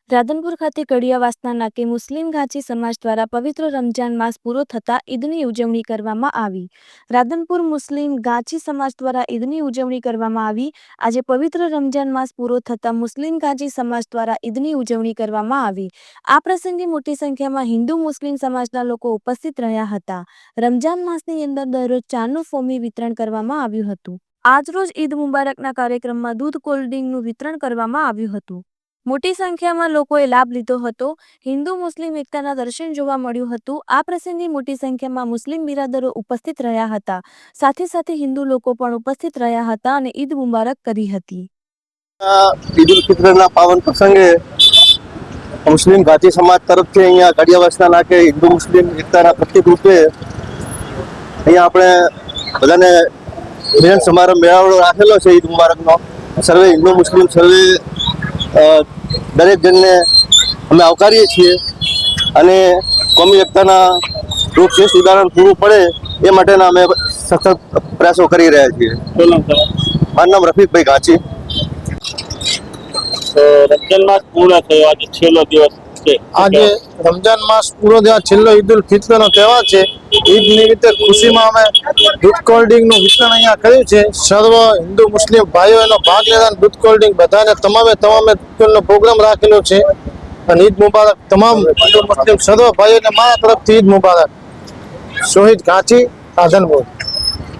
રાધનપુર ખાતે કડિયાવાસના નાકે મુસ્લિમ ઘાંચી સમાજ દ્વારા પવિત્ર રમજાન માસ પૂરો થતાં ઈદની ઉજવણી કરવામાં આવી। રાધનપુર મુસ્લિમ ઘાંચી સમાજ દ્વારા ઈદની ઉજવણી કરવામાં આવી। આજે પવિત્ર રમજાન માસ પૂરો થતાં મુસ્લિમ ઘાંચી સમાજ દ્વારા ઈદની ઉજવણી કરવામાં આવી। આ પ્રસંગે મોટી સંખ્યામાં હિન્દુ મુસ્લિમ સમાજના લોકો ઉપસ્થિત રહ્યા હતા। રમજાન માસની અંદર દરરોજ ચાનું ફોમી વિતરણ કરવામાં આવ્યું હતું। આજરોજ ઈદ મુબારકના કાર્યક્રમમાં દૂધ કોલ્ડ ડ્રિંકનું વિતરણ કરવામાં આવ્યું હતું। મોટી સંખ્યામાં લોકોએ લાભ લીધો હતો। હિન્દુ મુસ્લિમ એકતાના દર્શન જોવા મળ્યું હતું। આ પ્રસંગે મોટી સંખ્યામાં મુસ્લિમ બિરાદરો ઉપસ્થિત રહ્યા હતા। સાથે સાથે હિન્દુ લોકો પણ ઉપસ્થિત રહ્યા હતા અને ઈદ મુબારક કરી હતી। ईद उल फित्रना पावन प्रसंगे मुस्लिम घाटी समाज तरफ से अँ कड़ियावासना नाके हिंदू मुस्लिम एकता प्रतीक रूपे अँ अपने बधाने मिलन समारंभ मेळावड़ो राखेलो है। ईद मुबारकनो सर्वे हिंदू मुस्लिम सर्वे दरेक जनने अमे आवकारीए छीए अने कौमी एकताना रूप श्रेष्ठ उदाहरण पूरुं पड़े ए माटेना अमे सतत प्रयासों करी रह्या छीए। मारुं नाम रफीकभाई घांची। रमजान मास पूरा थयो, आज छेल्लो दिवस छे। आज रमजान मास पूरो दिवस छेल्लो ईद उल फित्र नो तहेवार छे। ईद निमित्ते खुशीमां अमे दूध कोल्ड ड्रिंक નું વિતરણ અહીંયા કર્યું છે। સર્વ હિન્દુ મુસ્લિમ ભાઈઓ એનો ભાગ લેતા दूध कोल्ड ड्रिंक બધાને તમામે નો પ્રોગ્રામ રાખેલો છે। અને ઈદ મુબારક તમામ હિન્દુ મુસ્લિમ સર્વ ભાઈઓને મારા તરફથી ઈદ મુબારક। શોહિદ ઘાંચી, રાધનપુર।